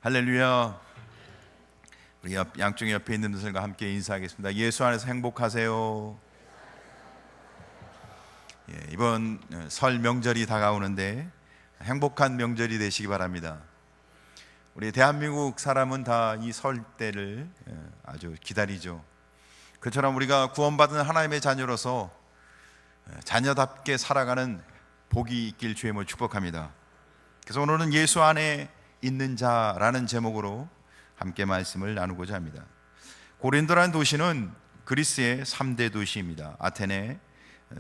할렐루야. 우리 양쪽 옆에 있는 분들과 함께 인사하겠습니다. 예수 안에서 행복하세요. 이번 설 명절이 다가오는데 행복한 명절이 되시기 바랍니다. 우리 대한민국 사람은 다 이 설 때를 아주 기다리죠. 그처럼 우리가 구원받은 하나님의 자녀로서 자녀답게 살아가는 복이 있길 주의 이름으로 축복합니다. 그래서 오늘은 예수 안에 있는 자라는 제목으로 함께 말씀을 나누고자 합니다. 고린도라는 도시는 그리스의 3대 도시입니다. 아테네,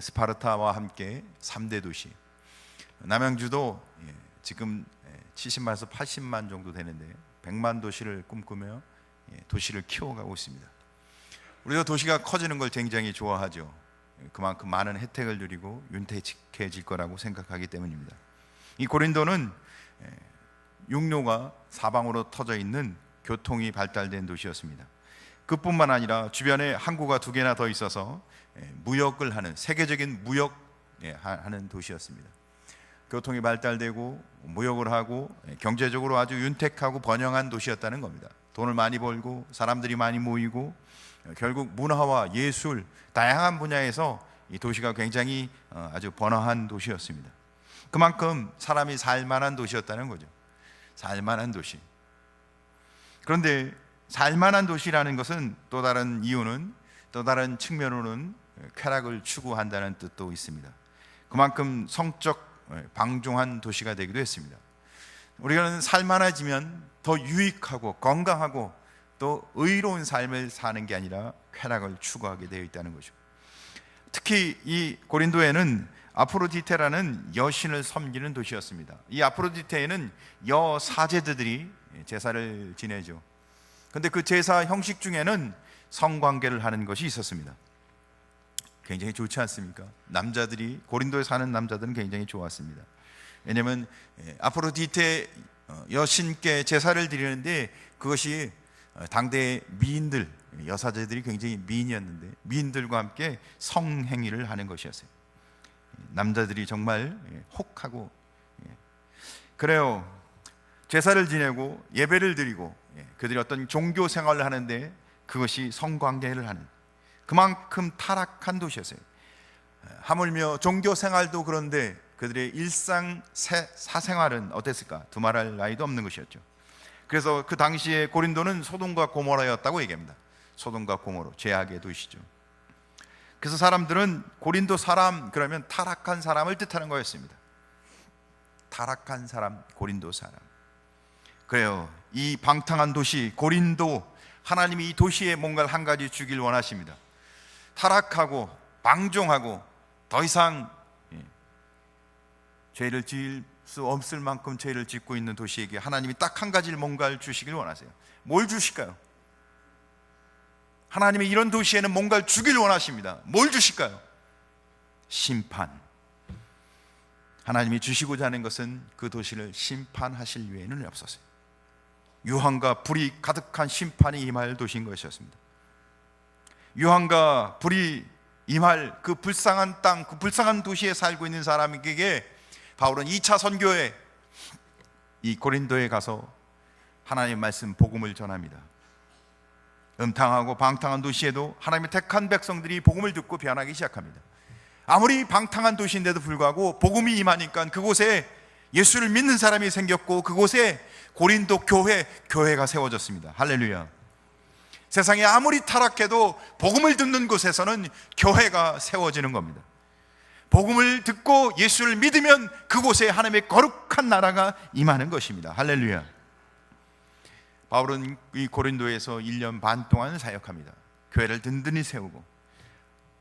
스파르타와 함께 3대 도시. 남양주도 지금 70만에서 80만 정도 되는데 100만 도시를 꿈꾸며 도시를 키워가고 있습니다. 우리가 도시가 커지는 걸 굉장히 좋아하죠. 그만큼 많은 혜택을 누리고 윤택해질 거라고 생각하기 때문입니다. 이 고린도는 육로가 사방으로 터져 있는 교통이 발달된 도시였습니다. 그뿐만 아니라 주변에 항구가 2개나 더 있어서 무역을 하는, 세계적인 무역 하는 도시였습니다. 교통이 발달되고 무역을 하고 경제적으로 아주 윤택하고 번영한 도시였다는 겁니다. 돈을 많이 벌고 사람들이 많이 모이고 결국 문화와 예술, 다양한 분야에서 이 도시가 굉장히 아주 번화한 도시였습니다. 그만큼 사람이 살만한 도시였다는 거죠. 살만한 도시. 그런데 살만한 도시라는 것은 또 다른 이유는, 또 다른 측면으로는 쾌락을 추구한다는 뜻도 있습니다. 그만큼 성적 방종한 도시가 되기도 했습니다. 우리가 살만해지면 더 유익하고 건강하고 또 의로운 삶을 사는 게 아니라 쾌락을 추구하게 되어 있다는 거죠. 특히 이 고린도에는 아프로디테라는 여신을 섬기는 도시였습니다. 이 아프로디테에는 여사제들이 제사를 지내죠. 그런데 그 제사 형식 중에는 성관계를 하는 것이 있었습니다. 굉장히 좋지 않습니까? 남자들이, 고린도에 사는 남자들은 굉장히 좋았습니다. 왜냐하면 아프로디테 여신께 제사를 드리는데 그것이 당대의 미인들, 여사제들이 굉장히 미인이었는데 미인들과 함께 성행위를 하는 것이었어요. 남자들이 정말 혹하고, 그래요. 제사를 지내고 예배를 드리고 그들이 어떤 종교 생활을 하는데 그것이 성관계를 하는, 그만큼 타락한 도시였어요. 하물며 종교 생활도 그런데 그들의 일상 사생활은 어땠을까? 두말할 나위도 없는 것이었죠. 그래서 그 당시에 고린도는 소돔과 고모라였다고 얘기합니다. 소돔과 고모라, 죄악의 도시죠. 그래서 사람들은 고린도 사람 그러면 타락한 사람을 뜻하는 거였습니다. 타락한 사람, 고린도 사람. 그래요. 이 방탕한 도시 고린도, 하나님이 이 도시에 뭔가를 한 가지 주길 원하십니다. 타락하고 방종하고 더 이상 죄를 지을 수 없을 만큼 죄를 짓고 있는 도시에게 하나님이 딱 한 가지를 뭔가를 주시길 원하세요. 뭘 주실까요? 하나님이 이런 도시에는 뭔가를 주길 원하십니다. 뭘 주실까요? 심판. 하나님이 주시고자 하는 것은 그 도시를 심판하실 외에는 없었어요. 유황과 불이 가득한 심판이 임할 도시인 것이었습니다. 유황과 불이 임할 그 불쌍한 땅, 그 불쌍한 도시에 살고 있는 사람에게 바울은 2차 선교에 이 고린도에 가서 하나님의 말씀 복음을 전합니다. 음탕하고 방탕한 도시에도 하나님의 택한 백성들이 복음을 듣고 변하기 시작합니다. 아무리 방탕한 도시인데도 불구하고 복음이 임하니까 그곳에 예수를 믿는 사람이 생겼고 그곳에 고린도 교회가 세워졌습니다. 할렐루야. 세상에 아무리 타락해도 복음을 듣는 곳에서는 교회가 세워지는 겁니다. 복음을 듣고 예수를 믿으면 그곳에 하나님의 거룩한 나라가 임하는 것입니다. 할렐루야. 바울은 이 고린도에서 1년 반 동안 사역합니다. 교회를 든든히 세우고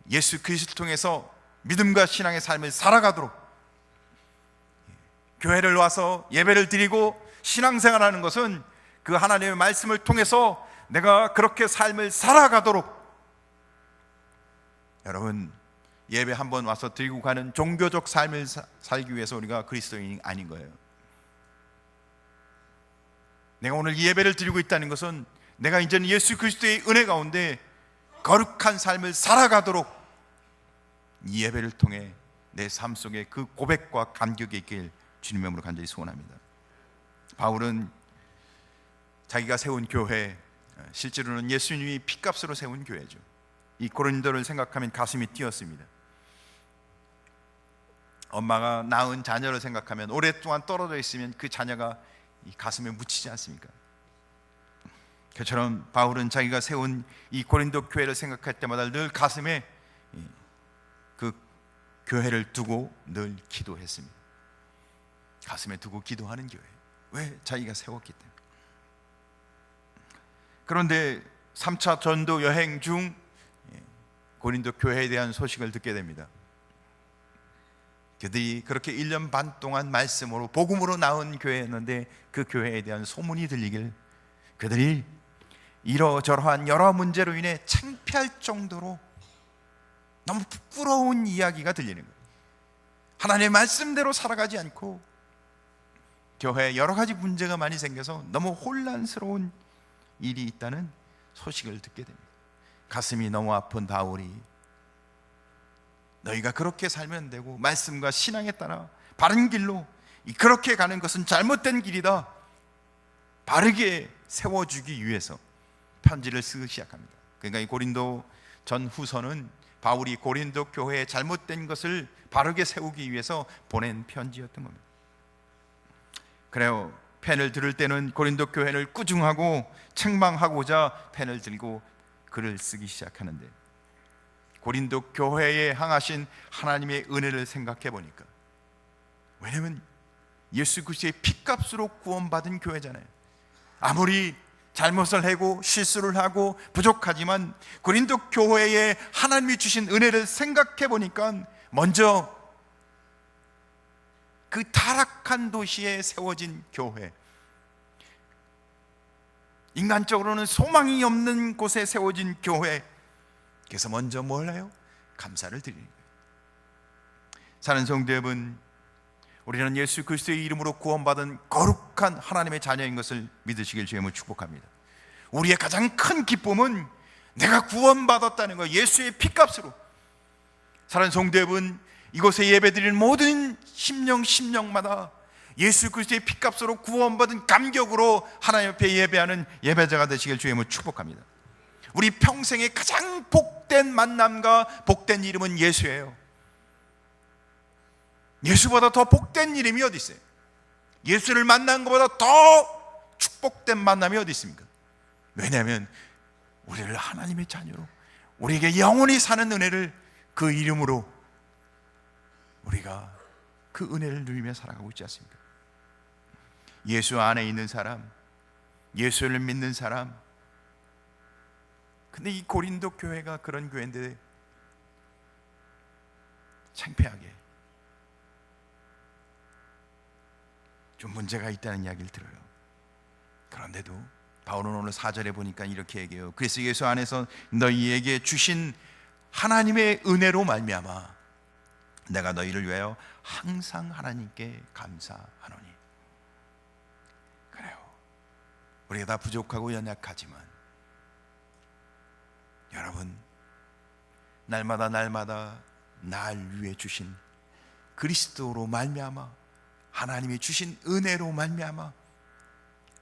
예수 그리스도를 통해서 믿음과 신앙의 삶을 살아가도록, 교회를 와서 예배를 드리고 신앙생활하는 것은 그 하나님의 말씀을 통해서 내가 그렇게 삶을 살아가도록, 여러분 예배 한번 와서 드리고 가는 종교적 삶을 살기 위해서 우리가 그리스도인이 아닌 거예요. 내가 오늘 이 예배를 드리고 있다는 것은 내가 이제는 예수 그리스도의 은혜 가운데 거룩한 삶을 살아가도록 이 예배를 통해 내 삶 속에 그 고백과 감격이 있길 주님의 이름으로 간절히 소원합니다. 바울은 자기가 세운 교회, 실제로는 예수님이 피값으로 세운 교회죠. 이 고린도를 생각하면 가슴이 뛰었습니다. 엄마가 낳은 자녀를 생각하면 오랫동안 떨어져 있으면 그 자녀가 이 가슴에 묻히지 않습니까? 그처럼 바울은 자기가 세운 이 고린도 교회를 생각할 때마다 늘 가슴에 그 교회를 두고 늘 기도했습니다. 가슴에 두고 기도하는 교회. 왜? 자기가 세웠기 때문에. 그런데 3차 전도 여행 중 고린도 교회에 대한 소식을 듣게 됩니다. 그들이 그렇게 1년 반 동안 말씀으로 복음으로 나온 교회였는데 그 교회에 대한 소문이 들리길 그들이 이러저러한 여러 문제로 인해 창피할 정도로 너무 부끄러운 이야기가 들리는 거예요. 하나님의 말씀대로 살아가지 않고 교회에 여러 가지 문제가 많이 생겨서 너무 혼란스러운 일이 있다는 소식을 듣게 됩니다. 가슴이 너무 아픈 바울이 너희가 그렇게 살면 안 되고 말씀과 신앙에 따라 바른 길로 그렇게 가는 것은 잘못된 길이다, 바르게 세워주기 위해서 편지를 쓰기 시작합니다. 그러니까 이 고린도 전 후서는 바울이 고린도 교회의 잘못된 것을 바르게 세우기 위해서 보낸 편지였던 겁니다. 그래요. 펜을 들을 때는 고린도 교회를 꾸중하고 책망하고자 펜을 들고 글을 쓰기 시작하는데, 고린도 교회에 향하신 하나님의 은혜를 생각해 보니까, 왜냐하면 예수 그리스도의 피값으로 구원받은 교회잖아요. 아무리 잘못을 하고 실수를 하고 부족하지만 고린도 교회에 하나님이 주신 은혜를 생각해 보니까 먼저 그 타락한 도시에 세워진 교회, 인간적으로는 소망이 없는 곳에 세워진 교회, 그래서 먼저 뭘 해요? 감사를 드리는 거예요. 사는 성도 여러분, 우리는 예수 그리스도의 이름으로 구원받은 거룩한 하나님의 자녀인 것을 믿으시길 주님을 축복합니다. 우리의 가장 큰 기쁨은 내가 구원받았다는 거, 예수의 피값으로. 사는 성도 여러분, 이곳에 예배드리는 모든 심령마다 예수 그리스도의 피값으로 구원받은 감격으로 하나님 앞에 예배하는 예배자가 되시길 주님을 축복합니다. 우리 평생의 가장 복된 만남과 복된 이름은 예수예요. 예수보다 더 복된 이름이 어디 있어요? 예수를 만난 것보다 더 축복된 만남이 어디 있습니까? 왜냐하면 우리를 하나님의 자녀로, 우리에게 영원히 사는 은혜를 그 이름으로 우리가 그 은혜를 누리며 살아가고 있지 않습니까? 예수 안에 있는 사람, 예수를 믿는 사람. 근데 이 고린도 교회가 그런 교회인데 창피하게 좀 문제가 있다는 이야기를 들어요. 그런데도 바울은 오늘 4절에 보니까 이렇게 얘기해요. 그래서 예수 안에서 너희에게 주신 하나님의 은혜로 말미암아 내가 너희를 위하여 항상 하나님께 감사하노니. 그래요. 우리가 다 부족하고 연약하지만 여러분, 날마다 날 위해 주신 그리스도로 말미암아, 하나님이 주신 은혜로 말미암아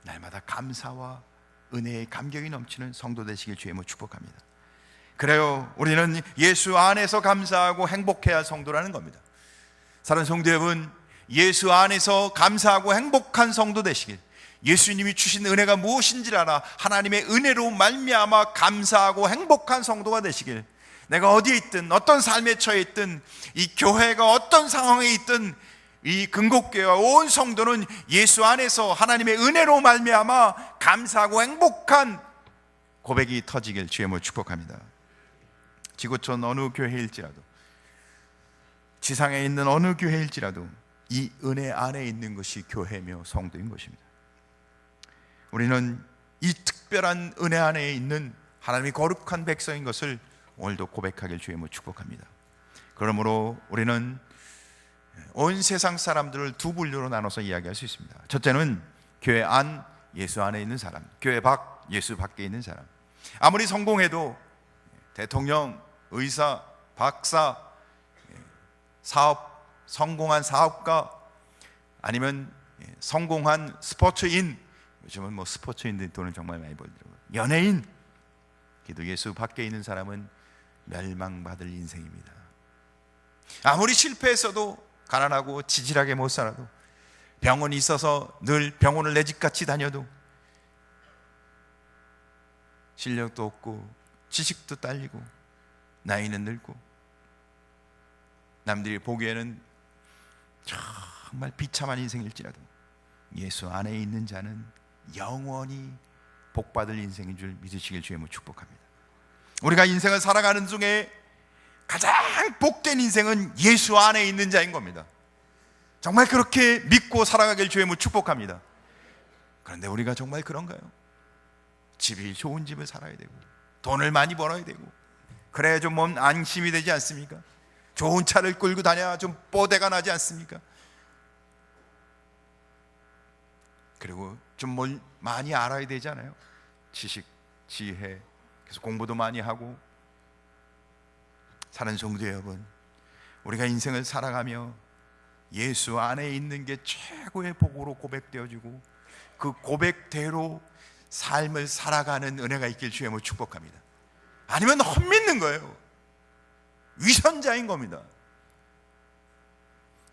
날마다 감사와 은혜의 감격이 넘치는 성도 되시길 주님을 축복합니다. 그래요, 우리는 예수 안에서 감사하고 행복해야 할 성도라는 겁니다. 사랑하는 성도 여러분, 예수 안에서 감사하고 행복한 성도 되시길, 예수님이 주신 은혜가 무엇인지를 알아 하나님의 은혜로 말미암아 감사하고 행복한 성도가 되시길, 내가 어디에 있든 어떤 삶에 처해 있든 이 교회가 어떤 상황에 있든 이 근곡교회와 온 성도는 예수 안에서 하나님의 은혜로 말미암아 감사하고 행복한 고백이 터지길 주님을 축복합니다. 지구촌 어느 교회일지라도, 지상에 있는 어느 교회일지라도 이 은혜 안에 있는 것이 교회며 성도인 것입니다. 우리는 이 특별한 은혜 안에 있는 하나님의 거룩한 백성인 것을 오늘도 고백하길 주님을 축복합니다. 그러므로 우리는 온 세상 사람들을 두 분류로 나눠서 이야기할 수 있습니다. 첫째는 교회 안, 예수 안에 있는 사람, 교회 밖, 예수 밖에 있는 사람. 아무리 성공해도 대통령, 의사, 박사, 성공한 사업가, 아니면 성공한 스포츠인, 요즘은 뭐 스포츠인들이 돈을 정말 많이 벌더라고요. 연예인, 기도 예수 밖에 있는 사람은 멸망받을 인생입니다. 아무리 실패했어도, 가난하고 지질하게 못 살아도, 병원이 있어서 늘 병원을 내 집같이 다녀도, 실력도 없고 지식도 딸리고 나이는 늙고, 남들이 보기에는 정말 비참한 인생일지라도 예수 안에 있는 자는 영원히 복받을 인생인 줄 믿으시길 주의 축복합니다. 우리가 인생을 살아가는 중에 가장 복된 인생은 예수 안에 있는 자인 겁니다. 정말 그렇게 믿고 살아가길 주의 축복합니다. 그런데 우리가 정말 그런가요? 집이 좋은 집을 살아야 되고 돈을 많이 벌어야 되고 그래야 좀 몸 안심이 되지 않습니까? 좋은 차를 끌고 다녀야 좀 뽀대가 나지 않습니까? 그리고 좀 뭘 많이 알아야 되잖아요. 지식, 지혜, 그래서 공부도 많이 하고. 사는 성도 여러분, 우리가 인생을 살아가며 예수 안에 있는 게 최고의 복으로 고백되어지고 그 고백대로 삶을 살아가는 은혜가 있길 주의 축복합니다. 아니면 헛믿는 거예요. 위선자인 겁니다.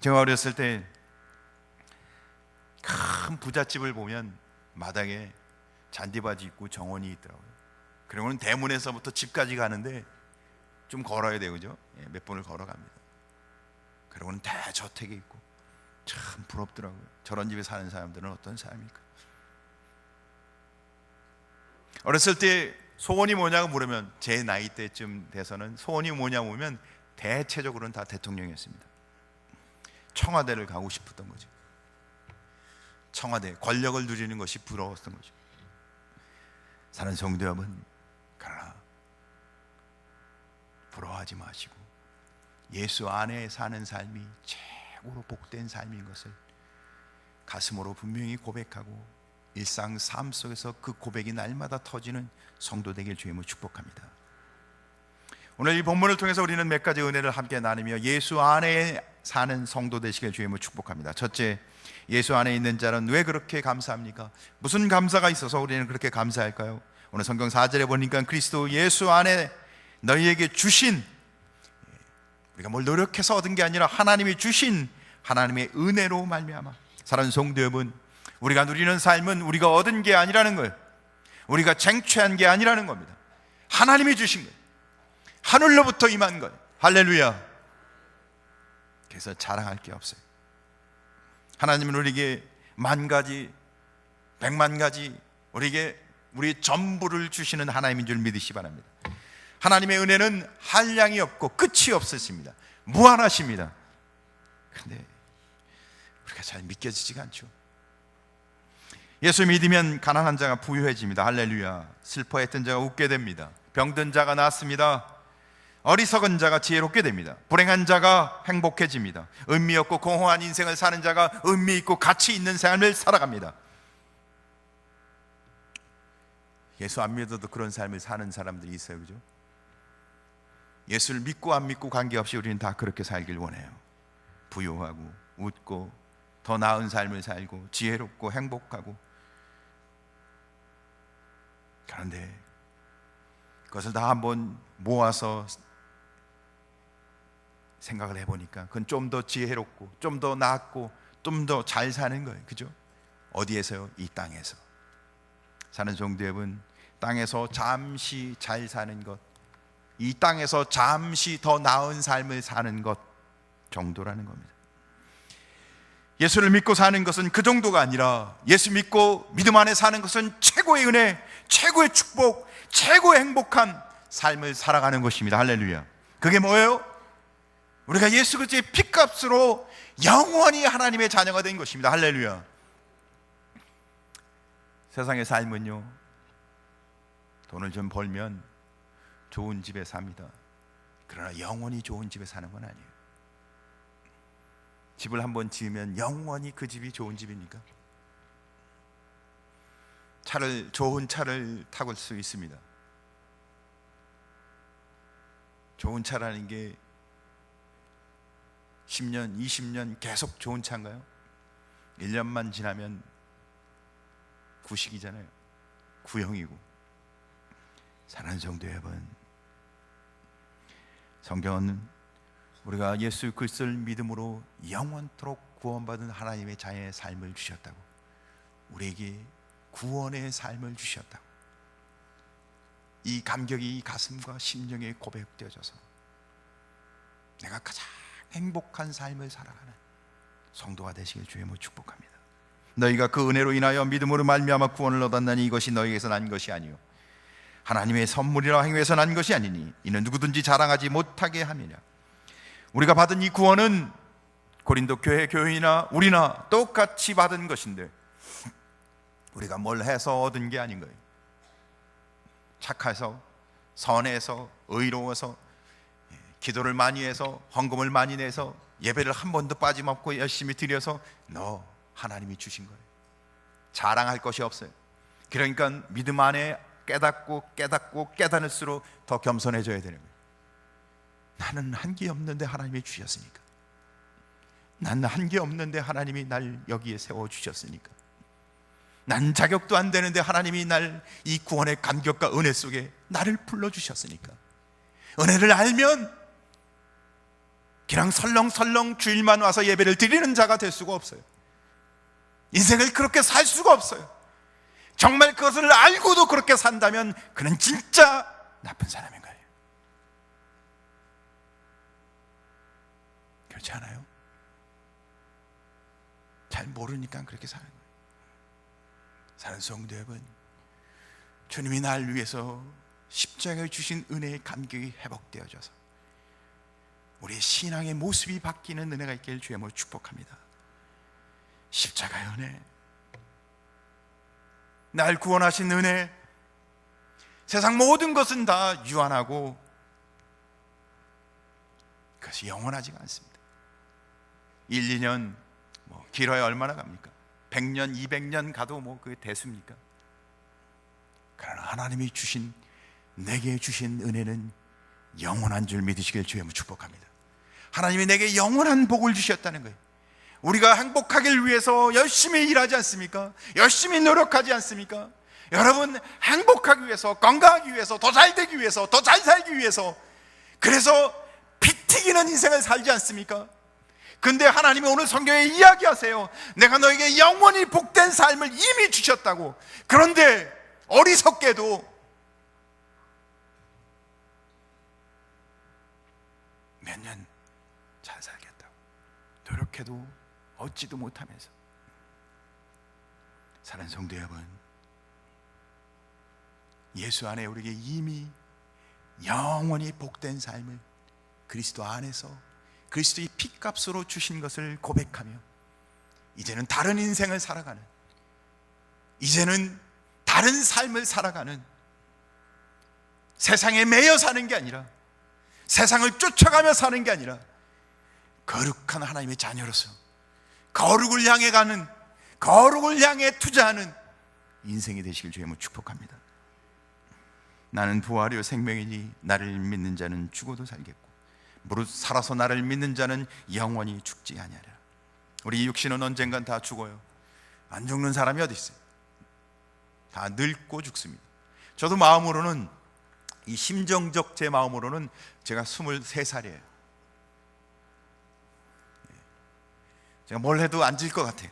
제가 어렸을 때 큰 부잣집을 보면 마당에 잔디바지 있고 정원이 있더라고요. 그리고는 대문에서부터 집까지 가는데 좀 걸어야 돼요, 그죠? 몇 분을 걸어갑니다. 그리고는 대저택이 있고 참 부럽더라고요. 저런 집에 사는 사람들은 어떤 사람일까? 어렸을 때 소원이 뭐냐고 물으면, 제 나이 때쯤 돼서는 소원이 뭐냐고 물으면 대체적으로는 다 대통령이었습니다. 청와대를 가고 싶었던 거죠. 청와대, 권력을 누리는 것이 부러웠던 거죠. 사는 성도 여러분, 그러나 부러워하지 마시고 예수 안에 사는 삶이 최고로 복된 삶인 것을 가슴으로 분명히 고백하고 일상 삶 속에서 그 고백이 날마다 터지는 성도 되길 주님을 축복합니다. 오늘 이 본문을 통해서 우리는 몇 가지 은혜를 함께 나누며 예수 안에 사는 성도 되시길 주님을 축복합니다. 첫째, 예수 안에 있는 자는 왜 그렇게 감사합니까? 무슨 감사가 있어서 우리는 그렇게 감사할까요? 오늘 성경 4절에 보니까 그리스도 예수 안에 너희에게 주신, 우리가 뭘 노력해서 얻은 게 아니라 하나님이 주신 하나님의 은혜로 말미암아. 사랑하는 성도 여러분, 우리가 누리는 삶은 우리가 얻은 게 아니라는 거예요. 우리가 쟁취한 게 아니라는 겁니다. 하나님이 주신 거예요. 하늘로부터 임한 거예요. 할렐루야. 그래서 자랑할 게 없어요. 하나님은 우리에게 만 가지, 백만 가지, 우리에게 우리 전부를 주시는 하나님인 줄 믿으시 바랍니다. 하나님의 은혜는 한량이 없고 끝이 없으십니다. 무한하십니다. 그런데 우리가 잘 믿겨지지가 않죠. 예수 믿으면 가난한 자가 부유해집니다. 할렐루야. 슬퍼했던 자가 웃게 됩니다. 병든 자가 낫습니다. 어리석은 자가 지혜롭게 됩니다. 불행한 자가 행복해집니다. 의미 없고 공허한 인생을 사는 자가 의미 있고 가치 있는 삶을 살아갑니다. 예수 안 믿어도 그런 삶을 사는 사람들이 있어요, 그죠? 예수를 믿고 안 믿고 관계없이 우리는 다 그렇게 살길 원해요. 부유하고 웃고 더 나은 삶을 살고 지혜롭고 행복하고. 그런데 그것을 다 한번 모아서 생각을 해보니까 그건 좀 더 지혜롭고 좀 더 낫고 좀 더 잘 사는 거예요, 그죠? 어디에서요? 이 땅에서 사는 성도 여러분, 땅에서 잠시 잘 사는 것, 이 땅에서 잠시 더 나은 삶을 사는 것 정도라는 겁니다. 예수를 믿고 사는 것은 그 정도가 아니라 예수 믿고 믿음 안에 사는 것은 최고의 은혜, 최고의 축복, 최고의 행복한 삶을 살아가는 것입니다. 할렐루야. 그게 뭐예요? 우리가 예수 그리스도의 피값으로 영원히 하나님의 자녀가 된 것입니다. 할렐루야. 세상의 삶은요, 돈을 좀 벌면 좋은 집에 삽니다. 그러나 영원히 좋은 집에 사는 건 아니에요. 집을 한번 지으면 영원히 그 집이 좋은 집입니까? 좋은 차를 타볼 수 있습니다. 좋은 차라는 게 10년, 20년 계속 좋은 차인가요? 1년만 지나면 구식이잖아요. 구형이고. 사랑하는 성도 여러분, 성경은 우리가 예수 그리스도를 믿음으로 영원토록 구원받은 하나님의 자녀의 삶을 주셨다고, 우리에게 구원의 삶을 주셨다고, 이 감격이 이 가슴과 심령에 고백되어져서 내가 가장 행복한 삶을 살아가는 성도가 되시길 주의 이름으로 축복합니다. 너희가 그 은혜로 인하여 믿음으로 말미암아 구원을 얻었나니 이것이 너희에게서 난 것이 아니요 하나님의 선물이라 행위에서 난 것이 아니니 이는 누구든지 자랑하지 못하게 함이냐. 우리가 받은 이 구원은 고린도 교회 교인이나 우리나 똑같이 받은 것인데 우리가 뭘 해서 얻은 게 아닌 거예요. 착해서, 선해서, 의로워서, 기도를 많이 해서, 헌금을 많이 내서, 예배를 한 번도 빠짐없고 열심히 드려서 너 하나님이 주신 거예요. 자랑할 것이 없어요. 그러니까 믿음 안에 깨닫고 깨닫을수록 더 겸손해져야 되는 거예요. 나는 한게 없는데 하나님이 주셨으니까, 나는 한게 없는데 하나님이 날 여기에 세워주셨으니까, 난 자격도 안 되는데 하나님이 날 이 구원의 감격과 은혜 속에 나를 불러주셨으니까, 은혜를 알면 그냥 설렁설렁 주일만 와서 예배를 드리는 자가 될 수가 없어요. 인생을 그렇게 살 수가 없어요. 정말 그것을 알고도 그렇게 산다면 그는 진짜 나쁜 사람인 거예요. 그렇지 않아요? 잘 모르니까 그렇게 사는 거예요. 사는 성도 여러분, 주님이 날 위해서 십자가에 주신 은혜의 감격이 회복되어져서 우리의 신앙의 모습이 바뀌는 은혜가 있기를 주의 이름으로 축복합니다. 십자가의 은혜, 날 구원하신 은혜, 세상 모든 것은 다 유한하고 그것이 영원하지가 않습니다. 1, 2년 길어야 얼마나 갑니까? 100년, 200년 가도 그게 대수입니까? 그러나 하나님이 주신, 내게 주신 은혜는 영원한 줄 믿으시길 주의 이름으로 축복합니다. 하나님이 내게 영원한 복을 주셨다는 거예요. 우리가 행복하길 위해서 열심히 일하지 않습니까? 열심히 노력하지 않습니까? 여러분, 행복하기 위해서, 건강하기 위해서, 더 잘 되기 위해서, 더 잘 살기 위해서, 그래서 피 튀기는 인생을 살지 않습니까? 근데 하나님이 오늘 성경에 이야기하세요. 내가 너에게 영원히 복된 삶을 이미 주셨다고. 그런데 어리석게도 몇 년 잘 살겠다고 노력해도 얻지도 못하면서, 사랑하는 성도 여러분, 예수 안에 우리에게 이미 영원히 복된 삶을 그리스도 안에서 그리스도의 피값으로 주신 것을 고백하며 이제는 다른 인생을 살아가는, 이제는 다른 삶을 살아가는, 세상에 매여 사는 게 아니라, 세상을 쫓아가며 사는 게 아니라 거룩한 하나님의 자녀로서 거룩을 향해 가는, 거룩을 향해 투자하는 인생이 되시길 주의 이름으로 축복합니다. 나는 부활이요 생명이니 나를 믿는 자는 죽어도 살겠고 무릇 살아서 나를 믿는 자는 영원히 죽지 아니하리라. 우리 육신은 언젠간 다 죽어요. 안 죽는 사람이 어디 있어요? 다 늙고 죽습니다. 저도 마음으로는, 이 심정적 제 마음으로는 제가 23살이에요. 제가 뭘 해도 안 질 것 같아요.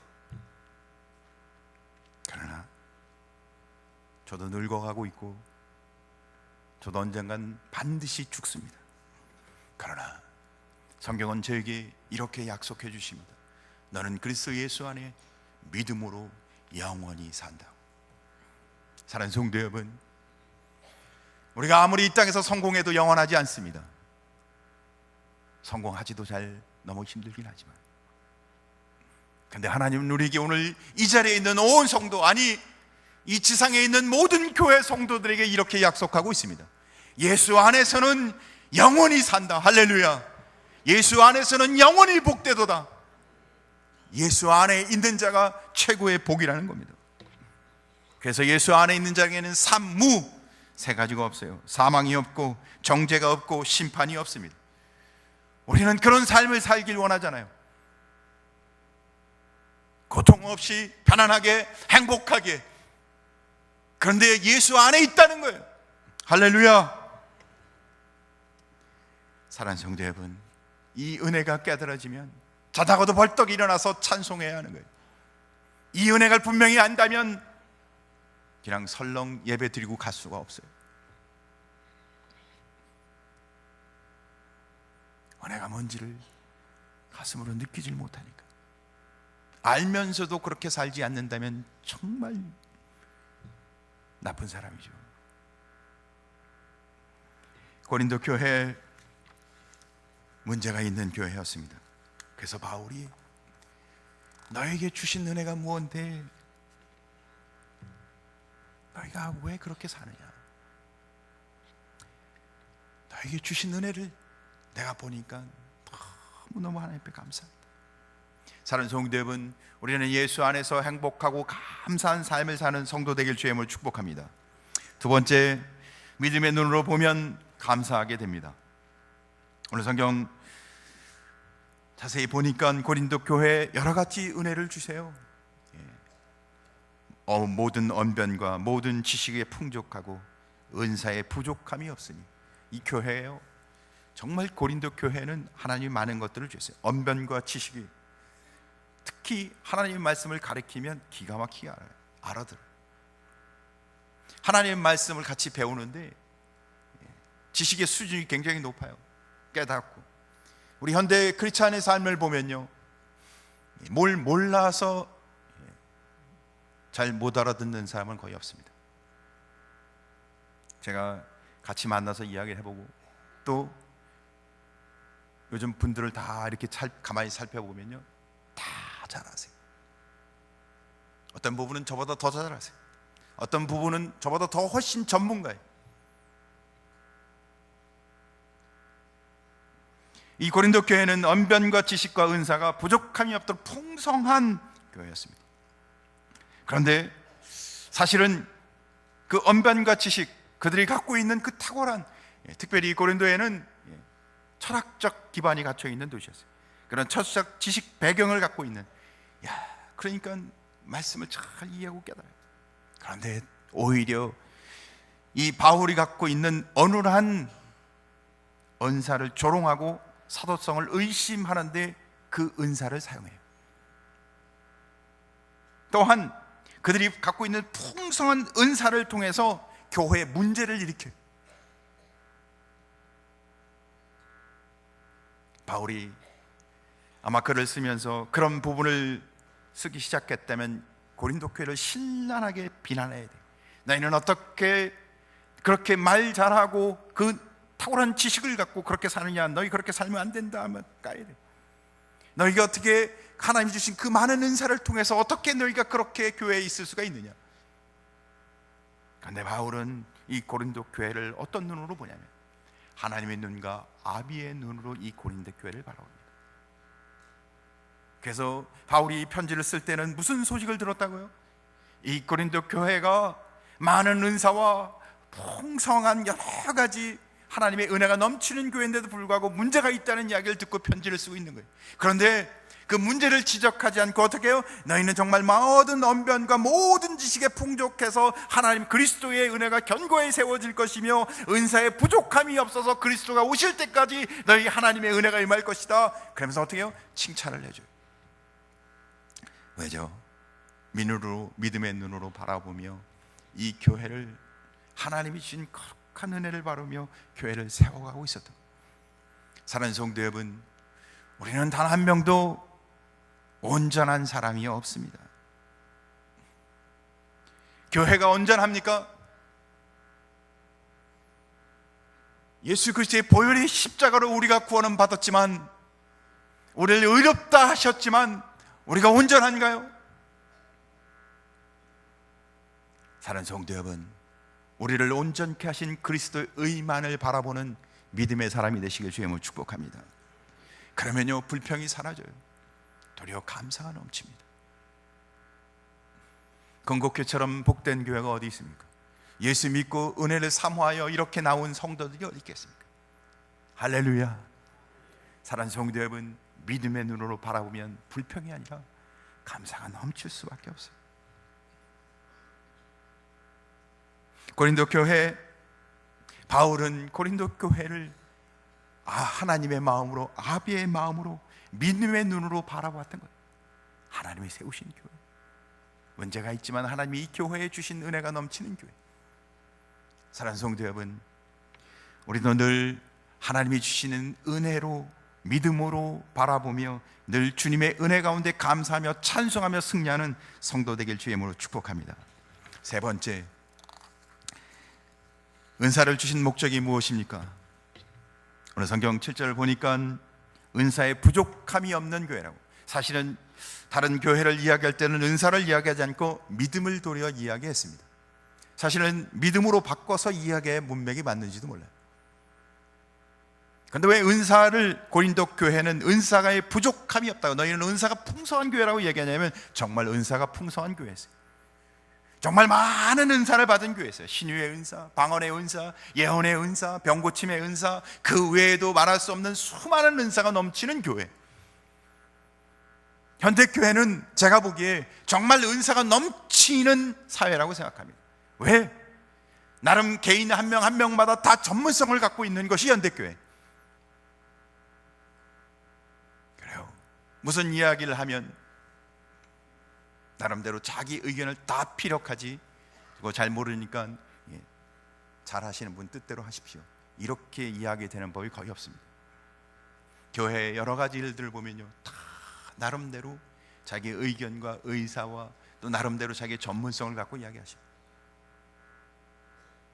그러나 저도 늙어가고 있고 저도 언젠간 반드시 죽습니다. 그러나 성경은 저에게 이렇게 약속해 주십니다. 너는 그리스도 예수 안에 믿음으로 영원히 산다고. 사랑하는 성도 여러분, 우리가 아무리 이 땅에서 성공해도 영원하지 않습니다. 성공하지도 잘 너무 힘들긴 하지만, 근데 하나님은 우리에게 오늘 이 자리에 있는 온 성도, 아니 이 지상에 있는 모든 교회 성도들에게 이렇게 약속하고 있습니다. 예수 안에서는 영원히 산다. 할렐루야. 예수 안에서는 영원히 복되도다. 예수 안에 있는 자가 최고의 복이라는 겁니다. 그래서 예수 안에 있는 자에게는 삼무, 세 가지가 없어요. 사망이 없고 정죄가 없고 심판이 없습니다. 우리는 그런 삶을 살길 원하잖아요. 고통 없이 편안하게 행복하게 그런데 예수 안에 있다는 거예요. 할렐루야. 사랑하는 성도 여러분, 이 은혜가 깨달아지면 자다가도 벌떡 일어나서 찬송해야 하는 거예요. 이 은혜가 분명히 안다면 그냥 설렁 예배 드리고 갈 수가 없어요. 은혜가 뭔지를 가슴으로 느끼질 못하니까, 알면서도 그렇게 살지 않는다면 정말 나쁜 사람이죠. 고린도 교회 문제가 있는 교회였습니다. 그래서 바울이 너에게 주신 은혜가 무언데 너희가 왜 그렇게 사느냐, 너에게 주신 은혜를 내가 보니까 너무너무 하나님 앞에 감사합니다. 사랑하는 성도 여러분, 우리는 예수 안에서 행복하고 감사한 삶을 사는 성도 되길 주의 축복합니다. 두 번째, 믿음의 눈으로 보면 감사하게 됩니다. 오늘 성경 자세히 보니까 고린도 교회에 여러 가지 은혜를 주세요. 모든 언변과 모든 지식에 풍족하고 은사에 부족함이 없으니, 이 교회예요. 정말 고린도 교회는 하나님이 많은 것들을 주셨어요. 언변과 지식이, 특히 하나님의 말씀을 가르치면 기가 막히게 알아들어요. 하나님의 말씀을 같이 배우는데 지식의 수준이 굉장히 높아요. 깨닫고. 우리 현대 크리스찬의 삶을 보면요, 뭘 몰라서 잘 못 알아듣는 사람은 거의 없습니다. 제가 같이 만나서 이야기를 해보고, 또 요즘 분들을 다 이렇게 가만히 살펴보면요, 다 잘하세요. 어떤 부분은 저보다 더 잘하세요. 어떤 부분은 저보다 더 훨씬 전문가예요. 이 고린도 교회는 언변과 지식과 은사가 부족함이 없도록 풍성한 교회였습니다. 그런데 사실은 그 언변과 지식, 그들이 갖고 있는 그 탁월한, 특별히 이 고린도에는 철학적 기반이 갖춰 있는 도시였어요. 그런 철학적 지식 배경을 갖고 있는, 그러니까 말씀을 잘 이해하고 깨달아요. 그런데 오히려 이 바울이 갖고 있는 어눌한 은사를 조롱하고 사도성을 의심하는데 그 은사를 사용해요. 또한 그들이 갖고 있는 풍성한 은사를 통해서 교회에 문제를 일으켜요. 바울이 아마 글을 쓰면서 그런 부분을 쓰기 시작했다면 고린도 교회를 신랄하게 비난해야 돼. 너희는 어떻게 그렇게 말 잘하고 그 탁월한 지식을 갖고 그렇게 사느냐, 너희 그렇게 살면 안 된다 하면 까야 돼. 너희가 어떻게 하나님이 주신 그 많은 은사를 통해서 어떻게 너희가 그렇게 교회에 있을 수가 있느냐. 그런데 바울은 이 고린도 교회를 어떤 눈으로 보냐면 하나님의 눈과 아비의 눈으로 이 고린도 교회를 바라봅니다. 그래서 바울이 이 편지를 쓸 때는 무슨 소식을 들었다고요? 이 고린도 교회가 많은 은사와 풍성한 여러 가지 하나님의 은혜가 넘치는 교회인데도 불구하고 문제가 있다는 이야기를 듣고 편지를 쓰고 있는 거예요. 그런데 그 문제를 지적하지 않고 어떻게 해요? 너희는 정말 모든 언변과 모든 지식에 풍족해서 하나님 그리스도의 은혜가 견고히 세워질 것이며 은사에 부족함이 없어서 그리스도가 오실 때까지 너희 하나님의 은혜가 임할 것이다. 그러면서 어떻게 해요? 칭찬을 해줘요. 왜죠? 믿음의 눈으로 바라보며 이 교회를 하나님이 주신 거룩한 은혜를 바라며 교회를 세워가고 있었던, 사랑하는 성도 여러분, 우리는 단 한 명도 온전한 사람이 없습니다. 교회가 온전합니까? 예수 그리스도의 보혈의 십자가로 우리가 구원은 받았지만, 우리를 의롭다 하셨지만 우리가 온전한가요? 사랑하는 성도 여러분, 우리를 온전케 하신 그리스도의 의만을 바라보는 믿음의 사람이 되시길 주님을 축복합니다. 그러면요, 불평이 사라져요. 도리어 감사가 넘칩니다. 건국교처럼 복된 교회가 어디 있습니까? 예수 믿고 은혜를 사모하여 이렇게 나온 성도들이 어디 있겠습니까? 할렐루야. 사랑하는 성도 여러분, 믿음의 눈으로 바라보면 불평이 아니라 감사가 넘칠 수밖에 없어요. 고린도 교회, 바울은 고린도 교회를 하나님의 마음으로, 아비의 마음으로, 믿음의 눈으로 바라보았던 거예요. 하나님이 세우신 교회, 문제가 있지만 하나님이 이 교회에 주신 은혜가 넘치는 교회. 사랑하는 성도 여러분, 우리도 늘 하나님이 주시는 은혜로, 믿음으로 바라보며 늘 주님의 은혜 가운데 감사하며 찬송하며 승리하는 성도 되길 주의 이름으로 축복합니다. 세 번째, 은사를 주신 목적이 무엇입니까? 오늘 성경 7절을 보니까 은사에 부족함이 없는 교회라고. 사실은 다른 교회를 이야기할 때는 은사를 이야기하지 않고 믿음을 도려 이야기했습니다. 사실은 믿음으로 바꿔서 이야기의 문맥이 맞는지도 몰라요. 그런데 왜 은사를, 고린도 교회는 은사가 부족함이 없다고, 너희는 은사가 풍성한 교회라고 얘기하냐면, 정말 은사가 풍성한 교회였어요. 정말 많은 은사를 받은 교회였어요. 신유의 은사, 방언의 은사, 예언의 은사, 병고침의 은사, 그 외에도 말할 수 없는 수많은 은사가 넘치는 교회. 현대교회는 제가 보기에 정말 은사가 넘치는 사회라고 생각합니다. 왜? 나름 개인 한 명 한 명마다 다 전문성을 갖고 있는 것이 현대교회. 그래요. 무슨 이야기를 하면 나름대로 자기 의견을 다 피력하지, 그거 잘 모르니까 잘 하시는 분 뜻대로 하십시오, 이렇게 이야기되는 법이 거의 없습니다. 교회의 여러 가지 일들을 보면요, 다 나름대로 자기 의견과 의사와 또 나름대로 자기의 전문성을 갖고 이야기하십니다.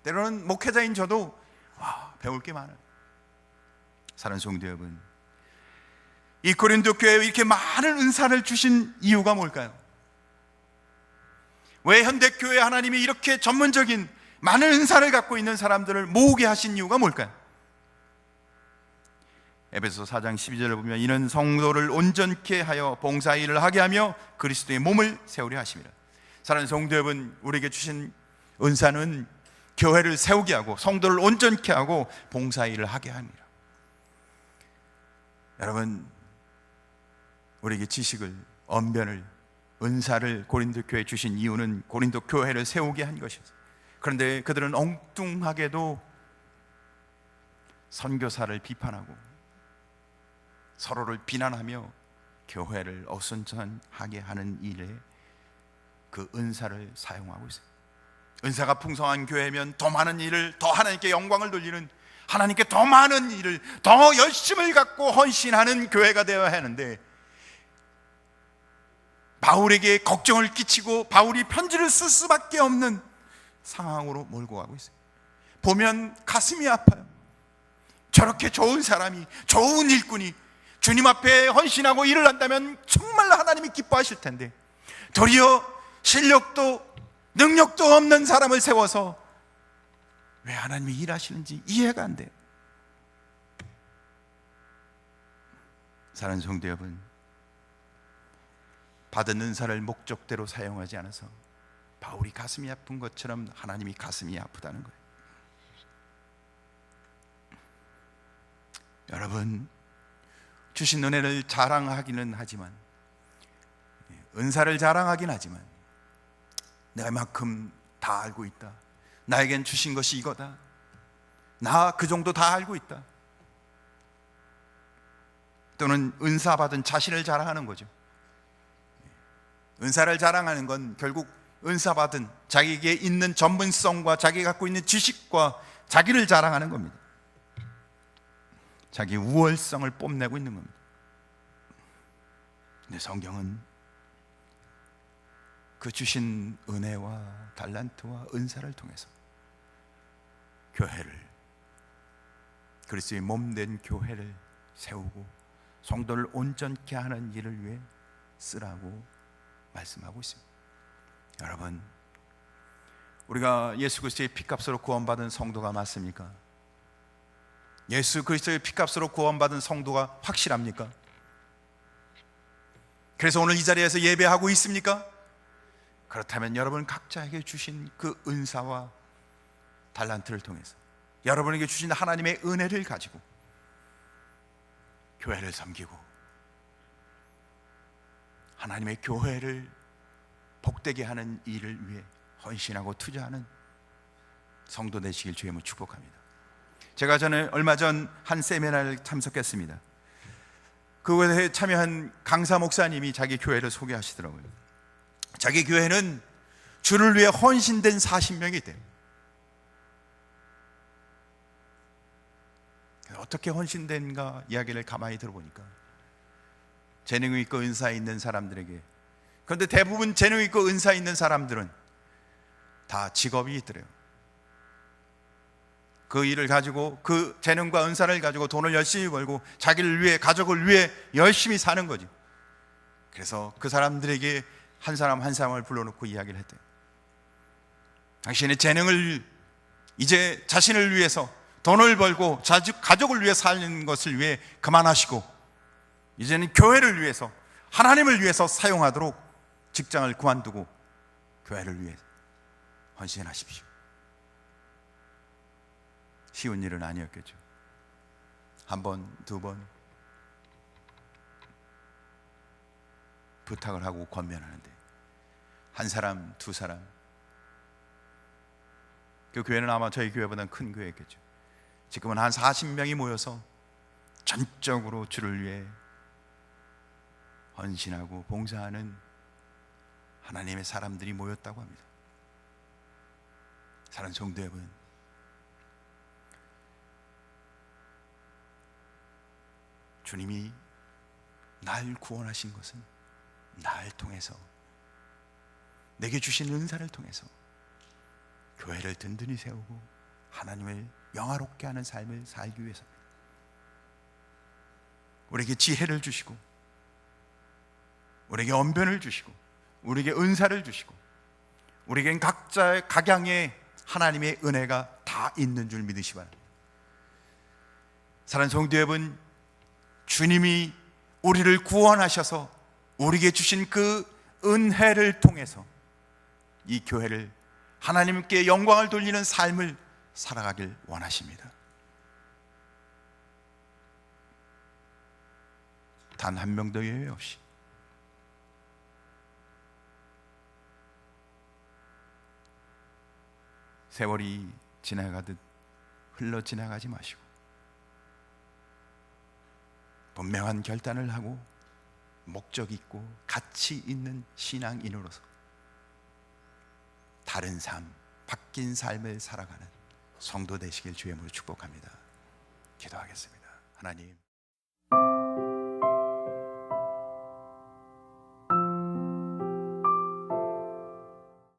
때로는 목회자인 저도 배울 게 많아요. 사랑하는 성도 여러분, 이 고린도 교회에 이렇게 많은 은사를 주신 이유가 뭘까요? 왜 현대교회 하나님이 이렇게 전문적인 많은 은사를 갖고 있는 사람들을 모으게 하신 이유가 뭘까요? 에베소 4장 12절을 보면, 이는 성도를 온전케 하여 봉사일을 하게 하며 그리스도의 몸을 세우려 하심이라. 사랑하는 성도 여러분, 우리에게 주신 은사는 교회를 세우게 하고 성도를 온전케 하고 봉사일을 하게 합니다. 여러분, 우리에게 지식을, 언변을, 은사를 고린도 교회에 주신 이유는 고린도 교회를 세우게 한 것이었어요. 그런데 그들은 엉뚱하게도 선교사를 비판하고 서로를 비난하며 교회를 어수선하게 하는 일에 그 은사를 사용하고 있어요. 은사가 풍성한 교회면 더 많은 일을, 더 하나님께 영광을 돌리는, 하나님께 더 많은 일을, 더 열심을 갖고 헌신하는 교회가 되어야 하는데, 바울에게 걱정을 끼치고 바울이 편지를 쓸 수밖에 없는 상황으로 몰고 가고 있어요. 보면 가슴이 아파요. 저렇게 좋은 사람이, 좋은 일꾼이 주님 앞에 헌신하고 일을 한다면 정말 하나님이 기뻐하실 텐데, 도리어 실력도 능력도 없는 사람을 세워서 왜 하나님이 일하시는지 이해가 안 돼요. 사랑하는 성도 여러분, 받은 은사를 목적대로 사용하지 않아서 바울이 가슴이 아픈 것처럼 하나님이 가슴이 아프다는 거예요. 여러분, 주신 은혜를 자랑하기는 하지만, 은사를 자랑하긴 하지만, 내가 이만큼 다 알고 있다, 나에겐 주신 것이 이거다, 나 그 정도 다 알고 있다, 또는 은사 받은 자신을 자랑하는 거죠. 은사를 자랑하는 건 결국 은사 받은 자기에게 있는 전문성과 자기 갖고 있는 지식과 자기를 자랑하는 겁니다. 자기 우월성을 뽐내고 있는 겁니다. 근데 성경은 그 주신 은혜와 달란트와 은사를 통해서 교회를, 그리스도의 몸된 교회를 세우고 성도를 온전케 하는 일을 위해 쓰라고 말씀하고 있습니다. 여러분, 우리가 예수 그리스도의 피값으로 구원받은 성도가 맞습니까? 예수 그리스도의 피값으로 구원받은 성도가 확실합니까? 그래서 오늘 이 자리에서 예배하고 있습니까? 그렇다면 여러분 각자에게 주신 그 은사와 달란트를 통해서, 여러분에게 주신 하나님의 은혜를 가지고 교회를 섬기고 하나님의 교회를 복되게 하는 일을 위해 헌신하고 투자하는 성도 되시길 주의 이름으로 축복합니다. 제가 얼마 전 한 세미나를 참석했습니다. 그곳에 참여한 강사 목사님이 자기 교회를 소개하시더라고요. 자기 교회는 주를 위해 헌신된 40명이 있대요. 어떻게 헌신된가 이야기를 가만히 들어보니까 재능 있고 은사 있는 사람들에게, 그런데 대부분 재능 있고 은사 있는 사람들은 다 직업이 있더래요. 그 일을 가지고, 그 재능과 은사를 가지고 돈을 열심히 벌고 자기를 위해, 가족을 위해 열심히 사는 거죠. 그래서 그 사람들에게 한 사람 한 사람을 불러놓고 이야기를 했대요. 당신의 재능을 이제 자신을 위해서 돈을 벌고 가족을 위해 사는 것을 위해 그만하시고, 이제는 교회를 위해서, 하나님을 위해서 사용하도록 직장을 그만두고 교회를 위해 헌신하십시오. 쉬운 일은 아니었겠죠. 한 번, 두 번 부탁을 하고 권면하는데 한 사람, 두 사람, 그 교회는 아마 저희 교회보다는 큰 교회였겠죠. 지금은 한 40명이 모여서 전적으로 주를 위해 헌신하고 봉사하는 하나님의 사람들이 모였다고 합니다. 사랑하는 성도 여러분, 주님이 날 구원하신 것은 날 통해서, 내게 주신 은사를 통해서 교회를 든든히 세우고 하나님을 영화롭게 하는 삶을 살기 위해서입니다. 우리에게 지혜를 주시고, 우리에게 언변을 주시고, 우리에게 은사를 주시고, 우리에겐 각자의 각양의 하나님의 은혜가 다 있는 줄 믿으시 바랍니다. 사랑하는 성도 여러분, 주님이 우리를 구원하셔서 우리에게 주신 그 은혜를 통해서 이 교회를 하나님께 영광을 돌리는 삶을 살아가길 원하십니다. 단 한 명도 예외 없이 세월이 지나가듯 흘러 지나가지 마시고 분명한 결단을 하고 목적 있고 가치 있는 신앙인으로서 다른 삶, 바뀐 삶을 살아가는 성도 되시길 주의 이름으로 축복합니다. 기도하겠습니다. 하나님,